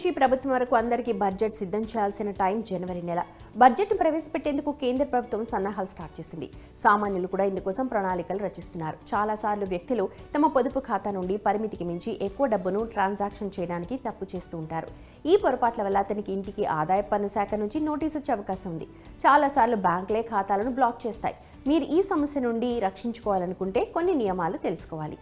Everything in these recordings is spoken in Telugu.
నుంచి ప్రభుత్వం వరకు అందరికీ బడ్జెట్ సిద్ధం చేయాల్సిన టైం జనవరి నెల. బడ్జెట్ను ప్రవేశపెట్టేందుకు కేంద్ర ప్రభుత్వం సన్నాహాలు స్టార్ట్ చేసింది. సామాన్యులు కూడా ఇందుకోసం ప్రణాళికలు రచిస్తున్నారు. చాలాసార్లు వ్యక్తులు తమ పొదుపు ఖాతా నుండి పరిమితికి మించి ఎక్కువ డబ్బును ట్రాన్సాక్షన్ చేయడానికి తప్పు చేస్తూ ఉంటారు. ఈ పొరపాట్ల వల్ల అతనికి ఇంటికి ఆదాయ పన్ను శాఖ నుంచి నోటీసు వచ్చే అవకాశం ఉంది. చాలాసార్లు బ్యాంకులే ఖాతాలను బ్లాక్ చేస్తాయి. మీరు ఈ సమస్య నుండి రక్షించుకోవాలనుకుంటే కొన్ని నియమాలు తెలుసుకోవాలి.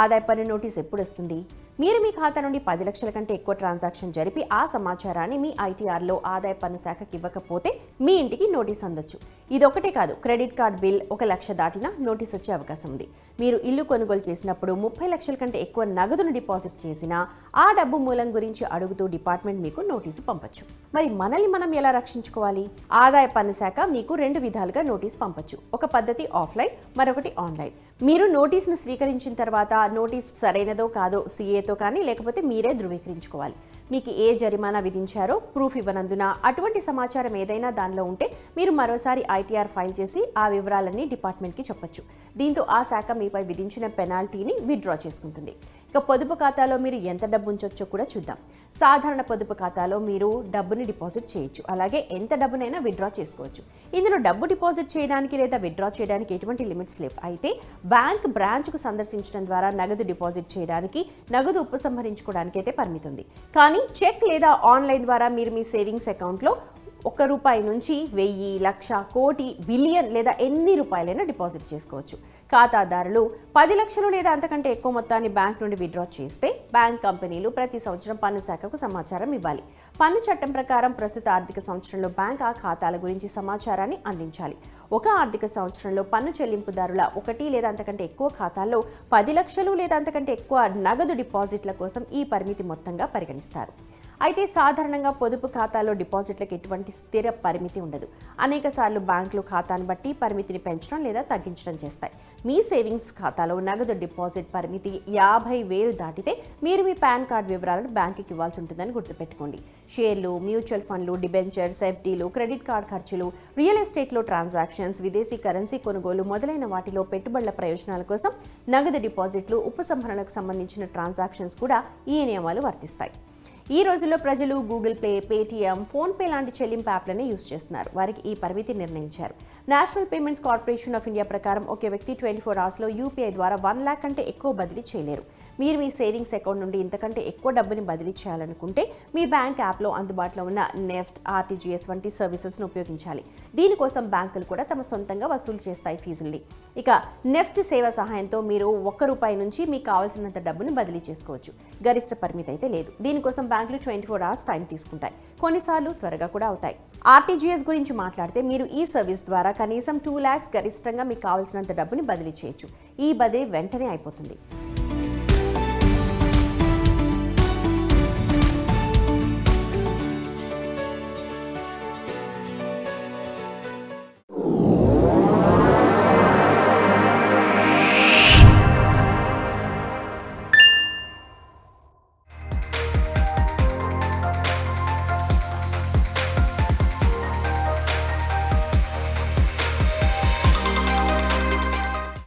ఆదాయ పన్ను నోటీస్ ఎప్పుడు వస్తుంది? మీరు మీ ఖాతా నుండి 10 లక్షల కంటే ఎక్కువ ట్రాన్సాక్షన్ జరిపి ఆ సమాచారాన్ని మీ ఐటీఆర్లో ఆదాయ పన్ను శాఖకి ఇవ్వకపోతే మీ ఇంటికి నోటీస్ అందొచ్చు. ఇదొకటే కాదు, క్రెడిట్ కార్డ్ బిల్ 1 లక్ష దాటినా నోటీస్ వచ్చే అవకాశం ఉంది. మీరు ఇల్లు కొనుగోలు చేసినప్పుడు 30 లక్షల కంటే ఎక్కువ నగదును డిపాజిట్ చేసినా ఆ డబ్బు మూలం గురించి అడుగుతూ డిపార్ట్మెంట్ మీకు నోటీసు పంపొచ్చు. మరి మనల్ని మనం ఎలా రక్షించుకోవాలి? ఆదాయ పన్ను శాఖ మీకు 2 విధాలుగా నోటీస్ పంపొచ్చు. ఒక పద్ధతి ఆఫ్లైన్, మరొకటి ఆన్లైన్. మీరు నోటీసును స్వీకరించిన తర్వాత నోటీస్ సరైనదో కాదో సీఏతో కానీ లేకపోతే మీరే ధృవీకరించుకోవాలి. మీకు ఏ జరిమానా విధించారో ప్రూఫ్ ఇవ్వనందున అటువంటి సమాచారం ఏదైనా దానిలో ఉంటే మీరు మరోసారి ఐటీఆర్ ఫైల్ చేసి ఆ వివరాలన్నీ డిపార్ట్మెంట్కి చెప్పొచ్చు. దీంతో ఆ శాఖ మీపై విధించిన పెనాల్టీని విత్డ్రా చేసుకుంటుంది. ఇక పొదుపు ఖాతాలో మీరు ఎంత డబ్బు ఉంచొచ్చో కూడా చూద్దాం. సాధారణ పొదుపు ఖాతాలో మీరు డబ్బుని డిపాజిట్ చేయొచ్చు, అలాగే ఎంత డబ్బునైనా విత్డ్రా చేసుకోవచ్చు. ఇందులో డబ్బు డిపాజిట్ చేయడానికి లేదా విత్డ్రా చేయడానికి ఎటువంటి లిమిట్స్ లేవు. అయితే బ్యాంక్ బ్రాంచ్కు సందర్శించడం ద్వారా నగదు డిపాజిట్ చేయడానికి, నగదు ఉపసంహరించుకోవడానికి అయితే పరిమితి ఉంది. కానీ చెక్ లేదా ఆన్లైన్ ద్వారా మీరు మీ సేవింగ్స్ అకౌంట్లో ₹1 నుంచి 1000, లక్ష, కోటి, బిలియన్ లేదా ఎన్ని రూపాయలైనా డిపాజిట్ చేసుకోవచ్చు. ఖాతాదారులు 10 లక్షలు లేదా అంతకంటే ఎక్కువ మొత్తాన్ని బ్యాంక్ నుండి విత్డ్రా చేస్తే బ్యాంక్ కంపెనీలు ప్రతి సంవత్సరం పన్ను శాఖకు సమాచారం ఇవ్వాలి. పన్ను చట్టం ప్రకారం ప్రస్తుత ఆర్థిక సంవత్సరంలో బ్యాంక్ ఆ ఖాతాల గురించి సమాచారాన్ని అందించాలి. ఒక ఆర్థిక సంవత్సరంలో పన్ను చెల్లింపుదారుల 1 లేదా అంతకంటే ఎక్కువ ఖాతాల్లో 10 లక్షలు లేదా అంతకంటే ఎక్కువ నగదు డిపాజిట్ల కోసం ఈ పరిమితి మొత్తంగా పరిగణిస్తారు. అయితే సాధారణంగా పొదుపు ఖాతాలో డిపాజిట్లకు ఎటువంటి స్థిర పరిమితి ఉండదు. అనేక సార్లు బ్యాంకులు ఖాతాను బట్టి పరిమితిని పెంచడం లేదా తగ్గించడం చేస్తాయి. మీ సేవింగ్స్ ఖాతాలో నగదు డిపాజిట్ పరిమితి 50,000 దాటితే మీరు మీ పాన్ కార్డ్ వివరాలను బ్యాంకుకి ఇవ్వాల్సి ఉంటుందని గుర్తుపెట్టుకోండి. షేర్లు, మ్యూచువల్ ఫండ్లు, డిబెంచర్స్, ఎఫ్డీలు, క్రెడిట్ కార్డ్ ఖర్చులు, రియల్ ఎస్టేట్లో ట్రాన్సాక్షన్స్, విదేశీ కరెన్సీ కొనుగోలు మొదలైన వాటిలో పెట్టుబడుల ప్రయోజనాల కోసం నగదు డిపాజిట్లు, ఉపసంహరణకు సంబంధించిన ట్రాన్సాక్షన్స్ కూడా ఈ నియమాలు వర్తిస్తాయి. ఈ రోజుల్లో ప్రజలు గూగుల్ పే, పేటీఎం, ఫోన్పే లాంటి చెల్లింపు యాప్లనే యూజ్ చేస్తున్నారు. వారికి ఈ పరిమితి నిర్ణయించారు. National payments corporation of India ప్రకారం ఒక వ్యక్తి 24 అవర్స్లో యూపీఐ ద్వారా 1 లక్ష కంటే ఎక్కువ బదిలీ చేయలేరు. మీరు మీ సేవింగ్స్ అకౌంట్ నుండి ఇంతకంటే ఎక్కువ డబ్బుని బదిలీ చేయాలనుకుంటే మీ బ్యాంక్ యాప్లో అందుబాటులో ఉన్న నెఫ్ట్, ఆర్టీజీఎస్ వంటి సర్వీసెస్ను ఉపయోగించాలి. దీనికోసం బ్యాంకులు కూడా తమ సొంతంగా వసూలు చేస్తాయి ఫీజుల్ని. ఇక నెఫ్ట్ సేవ సహాయంతో మీరు ₹1 నుంచి మీకు కావాల్సినంత డబ్బును బదిలీ చేసుకోవచ్చు. గరిష్ట పరిమితి అయితే లేదు. దీనికోసం బ్యాంకులు 24 అవర్స్ టైం తీసుకుంటాయి. కొన్నిసార్లు త్వరగా కూడా అవుతాయి. ఆర్టీజీఎస్ గురించి మాట్లాడితే మీరు ఈ సర్వీస్ ద్వారా కనీసం 2 lakhs గరిష్టంగా మీకు కావాల్సినంత డబ్బుని బదిలీ చేయొచ్చు. ఈ బదిలీ వెంటనే అయిపోతుంది.